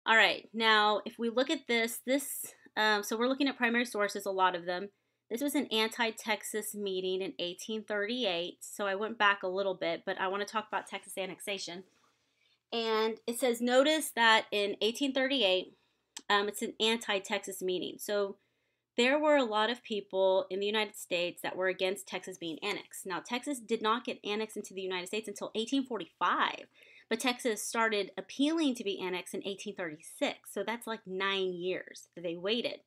All right, now if we look at so we're looking at primary sources, a lot of them. This was an anti-Texas meeting in 1838, so I went back a little bit, but I want to talk about Texas annexation. And it says, notice that in 1838, it's an anti-Texas meeting. So there were a lot of people in the United States that were against Texas being annexed. Now, Texas did not get annexed into the United States until 1845, but Texas started appealing to be annexed in 1836. So that's like 9 years that they waited.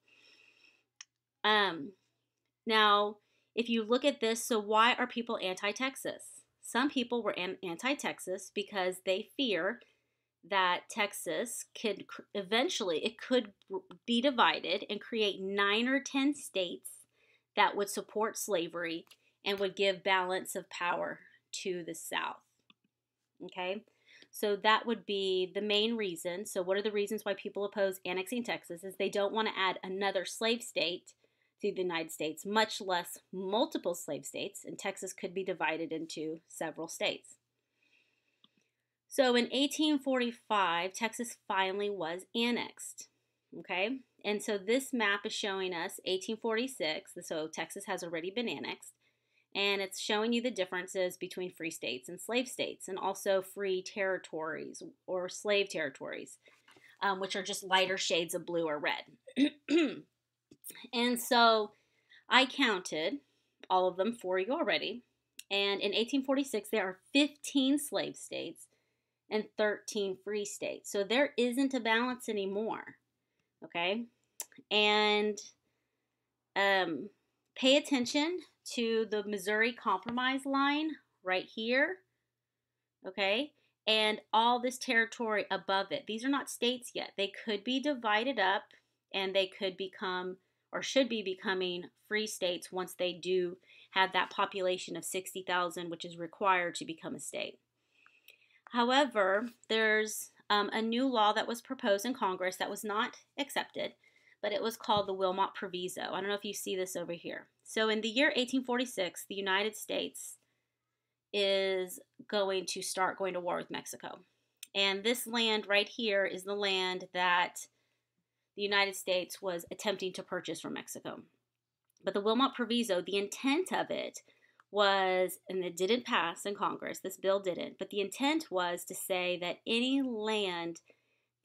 Now, if you look at this, so why are people anti-Texas? Some people were anti-Texas because they fear that Texas could eventually it could be divided and create 9 or 10 states that would support slavery and would give balance of power to the South. Okay, so that would be the main reason. So what are the reasons why people oppose annexing Texas? Is they don't want to add another slave state to the United States, much less multiple slave states, and Texas could be divided into several states. So in 1845, Texas finally was annexed, okay? And so this map is showing us 1846, so Texas has already been annexed, and it's showing you the differences between free states and slave states, and also free territories or slave territories, which are just lighter shades of blue or red. And so I counted all of them for you already, and in 1846, there are 15 slave states and 13 free states. So there isn't a balance anymore, okay? And pay attention to the Missouri Compromise line right here, okay? And all this territory above it. These are not states yet. They could be divided up and they could become or should be becoming free states once they do have that population of 60,000, which is required to become a state. However, there's a new law that was proposed in Congress that was not accepted, but it was called the Wilmot Proviso. I don't know if you see this over here. So in the year 1846, the United States is going to start going to war with Mexico. And this land right here is the land that the United States was attempting to purchase from Mexico. But the Wilmot Proviso, the intent of it was, and it didn't pass in Congress, this bill didn't, but the intent was to say that any land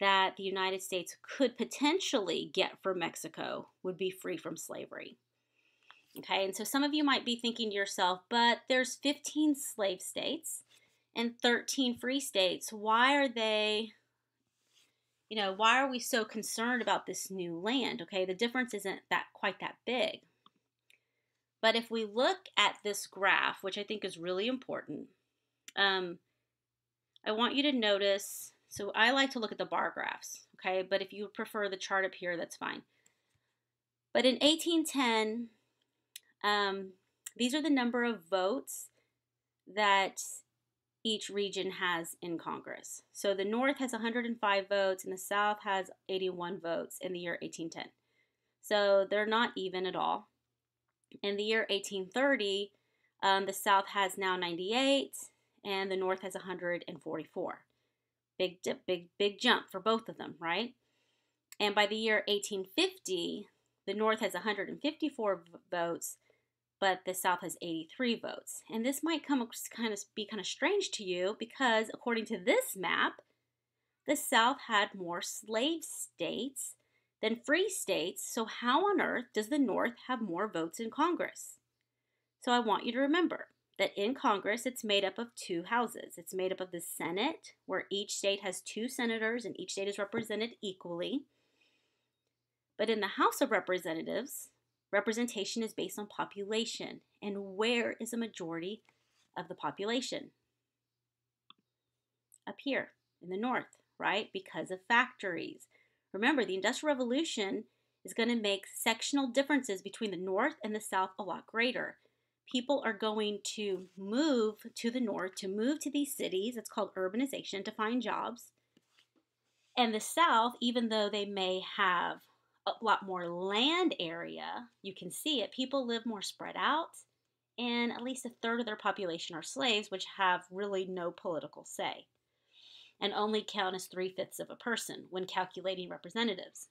that the United States could potentially get from Mexico would be free from slavery. Okay, and so some of you might be thinking to yourself, but there's 15 slave states and 13 free states. Why are why are we so concerned about this new land? Okay, the difference isn't quite that big. But if we look at this graph, which I think is really important, I want you to notice, so I like to look at the bar graphs, okay? But if you prefer the chart up here, that's fine. But in 1810, these are the number of votes that each region has in Congress. So the North has 105 votes and the South has 81 votes in the year 1810. So they're not even at all. In the year 1830, the South has now 98 and the North has 144. Big jump for both of them, right? And by the year 1850, the North has 154 votes, but the South has 83 votes. And this might be kind of strange to you because according to this map, the South had more slave states than free states, so how on earth does the North have more votes in Congress? So I want you to remember that in Congress, it's made up of two houses. It's made up of the Senate, where each state has 2 senators and each state is represented equally. But in the House of Representatives, representation is based on population. And where is a majority of the population? Up here in the North, right? Because of factories. Remember, the Industrial Revolution is going to make sectional differences between the North and the South a lot greater. People are going to move to the North, to move to these cities. It's called urbanization, to find jobs. And the South, even though they may have a lot more land area, you can see it, people live more spread out, and at least a third of their population are slaves, which have really no political say. and only count as 3/5 of a person when calculating representatives.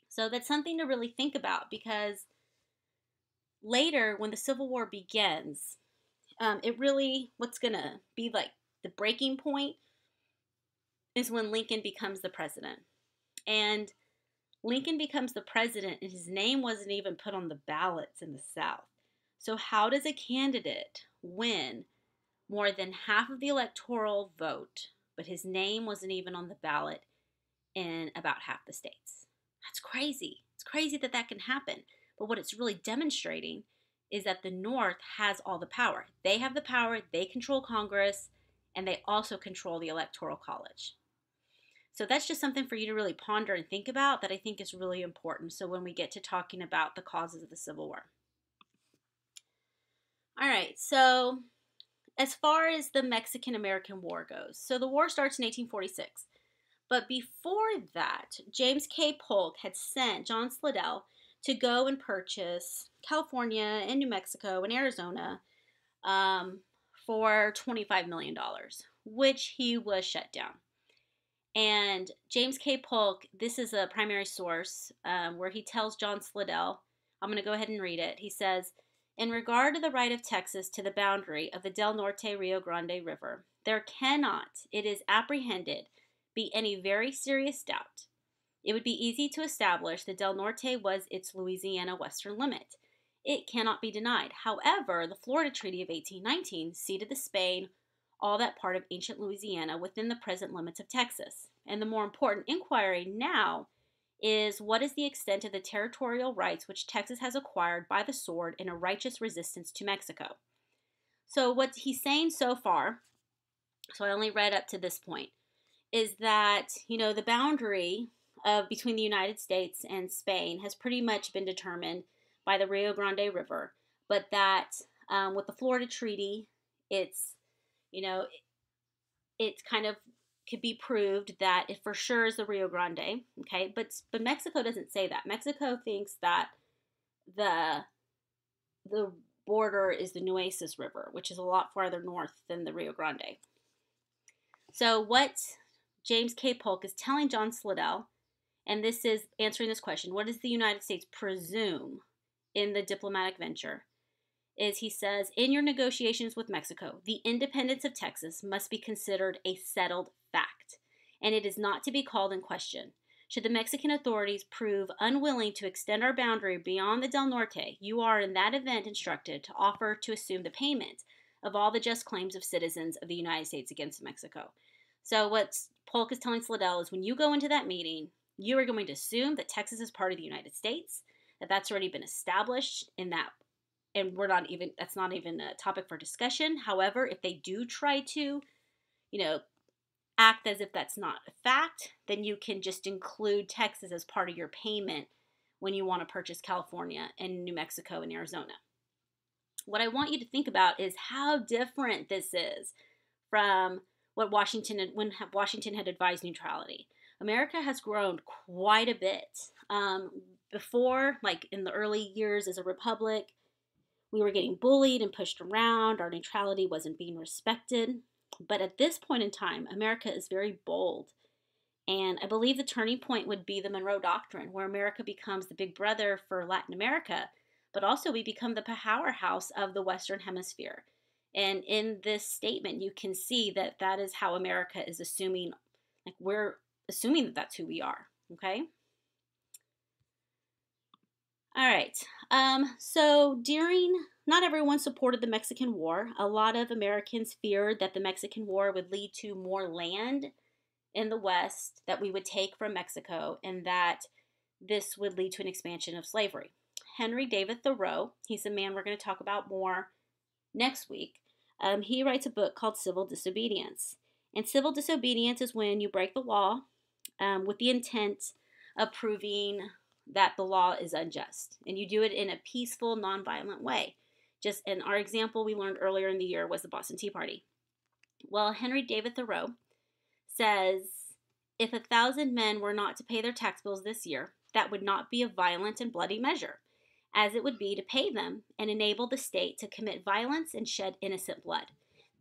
So that's something to really think about, because later, when the Civil War begins, what's going to be like the breaking point is when Lincoln becomes the president. And Lincoln becomes the president, and his name wasn't even put on the ballots in the South. So, how does a candidate win more than half of the electoral vote, but his name wasn't even on the ballot in about half the states? That's crazy. It's crazy that that can happen. But what it's really demonstrating is that the North has all the power. They have the power, they control Congress, and they also control the Electoral College. So that's just something for you to really ponder and think about that I think is really important. So when we get to talking about the causes of the Civil War. All right, so as far as the Mexican-American War goes, so the war starts in 1846. But before that, James K. Polk had sent John Slidell to go and purchase California and New Mexico and Arizona for $25 million, which he was shut down. And James K. Polk, this is a primary source where he tells John Slidell, I'm going to go ahead and read it. He says, in regard to the right of Texas to the boundary of the Del Norte Rio Grande River, there cannot, it is apprehended, be any very serious doubt. It would be easy to establish that Del Norte was its Louisiana western limit. It cannot be denied. However, the Florida Treaty of 1819 ceded to Spain all that part of ancient Louisiana within the present limits of Texas. And the more important inquiry now is, what is the extent of the territorial rights which Texas has acquired by the sword in a righteous resistance to Mexico? So what he's saying so far, so I only read up to this point, is that, the boundary between the United States and Spain has pretty much been determined by the Rio Grande River, but that with the Florida Treaty, it's kind of could be proved that it for sure is the Rio Grande, okay? But Mexico doesn't say that. Mexico thinks that the border is the Nueces River, which is a lot farther north than the Rio Grande. So what James K. Polk is telling John Slidell, and this is answering this question, what does the United States presume in the diplomatic venture, is he says, in your negotiations with Mexico, the independence of Texas must be considered a settled fact, and it is not to be called in question. Should the Mexican authorities prove unwilling to extend our boundary beyond the Del Norte, you are in that event instructed to offer to assume the payment of all the just claims of citizens of the United States against Mexico. So what Polk is telling Slidell is, when you go into that meeting, you are going to assume that Texas is part of the United States, that that's already been established in that, and that's not even a topic for discussion. However, if they do try to, act as if that's not a fact, then you can just include Texas as part of your payment when you want to purchase California and New Mexico and Arizona. What I want you to think about is how different this is from when Washington had advised neutrality. America has grown quite a bit. Before, like in the early years as a republic, we were getting bullied and pushed around. Our neutrality wasn't being respected. But at this point in time, America is very bold. And I believe the turning point would be the Monroe Doctrine, where America becomes the big brother for Latin America, but also we become the powerhouse of the Western Hemisphere. And in this statement, you can see that that is how America is assuming, we're assuming that that's who we are, okay? All right, so not everyone supported the Mexican War. A lot of Americans feared that the Mexican War would lead to more land in the West that we would take from Mexico, and that this would lead to an expansion of slavery. Henry David Thoreau, he's a man we're going to talk about more next week. He writes a book called Civil Disobedience. And civil disobedience is when you break the law with the intent of proving that the law is unjust. And you do it in a peaceful, nonviolent way. Just in our example we learned earlier in the year was the Boston Tea Party. Well, Henry David Thoreau says, if 1,000 men were not to pay their tax bills this year, that would not be a violent and bloody measure, as it would be to pay them and enable the state to commit violence and shed innocent blood.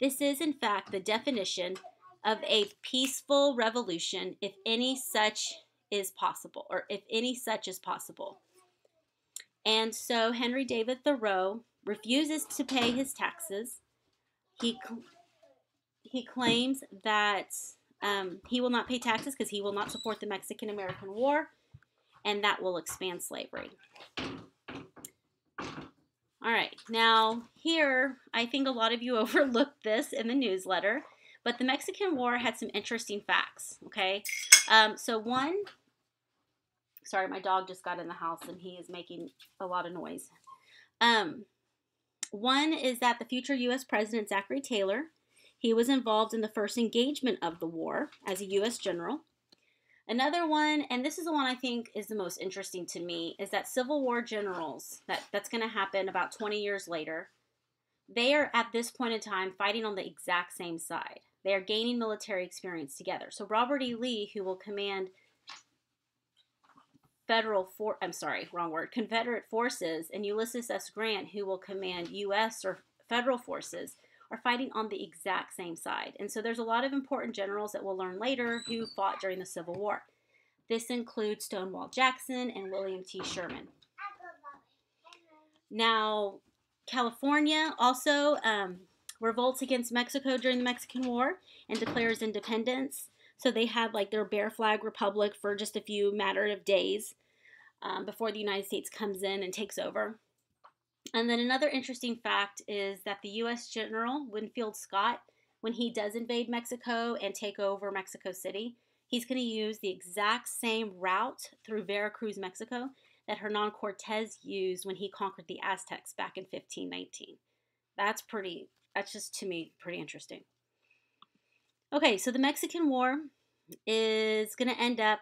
This is, in fact, the definition of a peaceful revolution if any such is possible, or if any such is possible. And so Henry David Thoreau refuses to pay his taxes. He he claims that he will not pay taxes because he will not support the Mexican-American War, and that will expand slavery. All right, now here, I think a lot of you overlooked this in the newsletter, but the Mexican War had some interesting facts, okay? So one, sorry, my dog just got in the house and he is making a lot of noise. One is that the future U.S. President Zachary Taylor, he was involved in the first engagement of the war as a U.S. general. Another one, and this is the one I think is the most interesting to me, is that Civil War generals, that's going to happen about 20 years later, they are at this point in time fighting on the exact same side. They are gaining military experience together. So Robert E. Lee, who will command Confederate forces, and Ulysses S. Grant, who will command U.S. or federal forces, are fighting on the exact same side. And so there's a lot of important generals that we'll learn later who fought during the Civil War. This includes Stonewall Jackson and William T. Sherman. Now, California also revolts against Mexico during the Mexican War and declares independence. So they had like their Bear Flag Republic for just a few matter of days before the United States comes in and takes over. And then another interesting fact is that the U.S. General Winfield Scott, when he does invade Mexico and take over Mexico City, he's going to use the exact same route through Veracruz, Mexico, that Hernan Cortez used when he conquered the Aztecs back in 1519. That's just to me pretty interesting. Okay, so the Mexican War is going to end up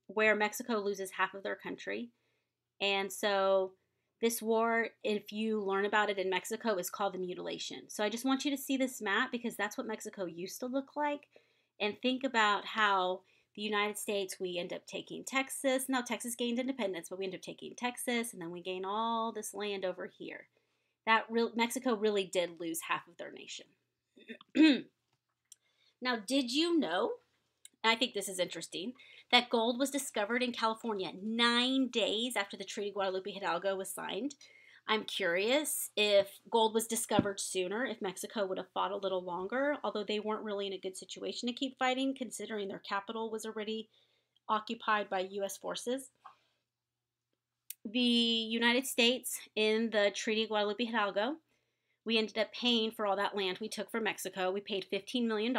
where Mexico loses half of their country. And so this war, if you learn about it in Mexico, is called the mutilation. So I just want you to see this map because that's what Mexico used to look like. And think about how the United States, we end up taking Texas. Now, Texas gained independence, but we end up taking Texas, and then we gain all this land over here. Mexico really did lose half of their nation. Now, did you know, and I think this is interesting, that gold was discovered in California 9 days after the Treaty of Guadalupe Hidalgo was signed? I'm curious if gold was discovered sooner, if Mexico would have fought a little longer, although they weren't really in a good situation to keep fighting, considering their capital was already occupied by U.S. forces. The United States, in the Treaty of Guadalupe Hidalgo, we ended up paying for all that land we took from Mexico. We paid $15 million.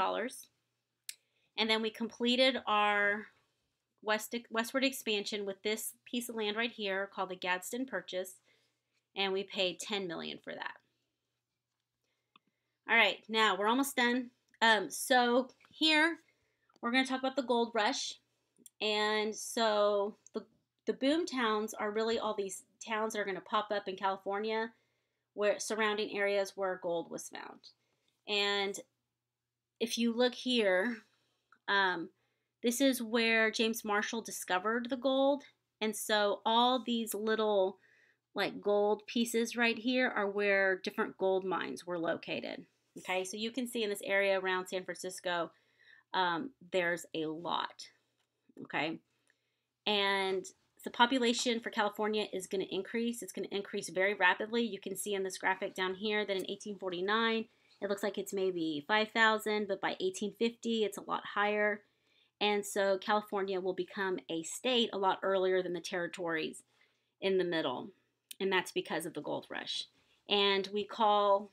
And then we completed our westward expansion with this piece of land right here called the Gadsden Purchase. And we paid $10 million for that. All right, now we're almost done. So here we're going to talk about the gold rush. And so the boom towns are really all these towns that are going to pop up in California, where surrounding areas where gold was found. And if you look here, this is where James Marshall discovered the gold. And so all these little like gold pieces right here are where different gold mines were located. Okay, so you can see in this area around San Francisco, there's a lot. Okay, and the population for California is going to increase. It's going to increase very rapidly. You can see in this graphic down here that in 1849, it looks like it's maybe 5,000, but by 1850, it's a lot higher. And so California will become a state a lot earlier than the territories in the middle. And that's because of the gold rush. And we call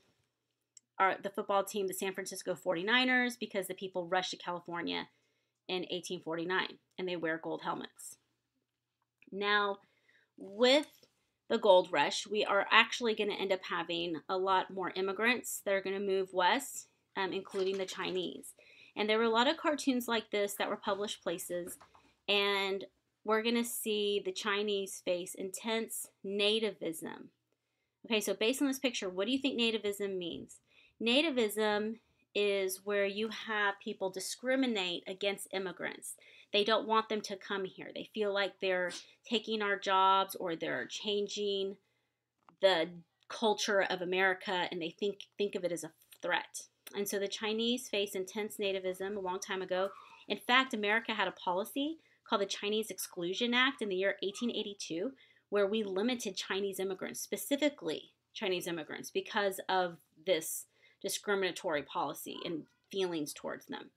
the football team the San Francisco 49ers because the people rushed to California in 1849 and they wear gold helmets. Now, with the gold rush, we are actually going to end up having a lot more immigrants that are going to move west, including the Chinese. And there were a lot of cartoons like this that were published places, and we're going to see the Chinese face intense nativism. Okay, so based on this picture, what do you think nativism means? Nativism is where you have people discriminate against immigrants. They don't want them to come here. They feel like they're taking our jobs or they're changing the culture of America, and they think of it as a threat. And so the Chinese faced intense nativism a long time ago. In fact, America had a policy called the Chinese Exclusion Act in the year 1882, where we limited Chinese immigrants, specifically Chinese immigrants, because of this discriminatory policy and feelings towards them.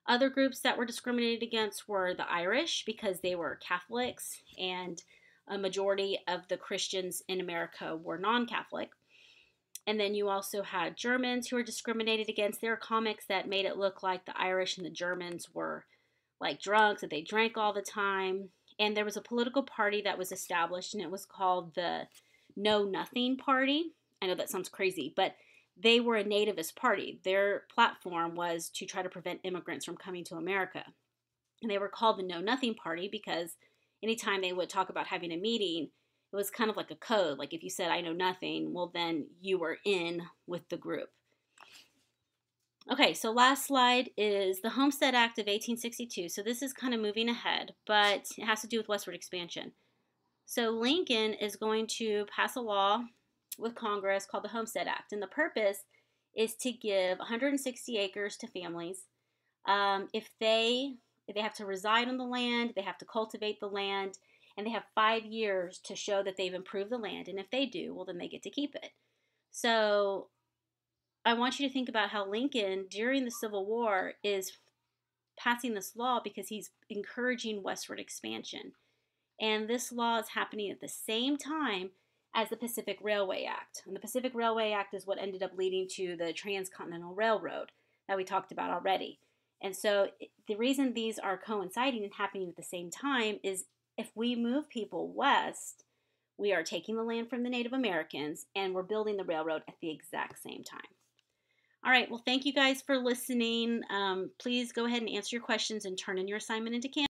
Other groups that were discriminated against were the Irish because they were Catholics, and a majority of the Christians in America were non Catholic. And then you also had Germans who were discriminated against. There were comics that made it look like the Irish and the Germans were like drunks, that they drank all the time. And there was a political party that was established, and it was called the Know Nothing Party. I know that sounds crazy, but they were a nativist party. Their platform was to try to prevent immigrants from coming to America. And they were called the Know Nothing Party because anytime they would talk about having a meeting, it was kind of like a code. Like if you said, I know nothing, well, then you were in with the group. Okay, so last slide is the Homestead Act of 1862. So this is kind of moving ahead, but it has to do with westward expansion. So Lincoln is going to pass a law with Congress called the Homestead Act. And the purpose is to give 160 acres to families. If they have to reside on the land, they have to cultivate the land, and they have 5 years to show that they've improved the land. And if they do, well, then they get to keep it. So I want you to think about how Lincoln, during the Civil War, is passing this law because he's encouraging westward expansion. And this law is happening at the same time as the Pacific Railway Act. And the Pacific Railway Act is what ended up leading to the Transcontinental Railroad that we talked about already. And so the reason these are coinciding and happening at the same time is if we move people west, we are taking the land from the Native Americans and we're building the railroad at the exact same time. All right, well, thank you guys for listening. Please go ahead and answer your questions and turn in your assignment into Canvas.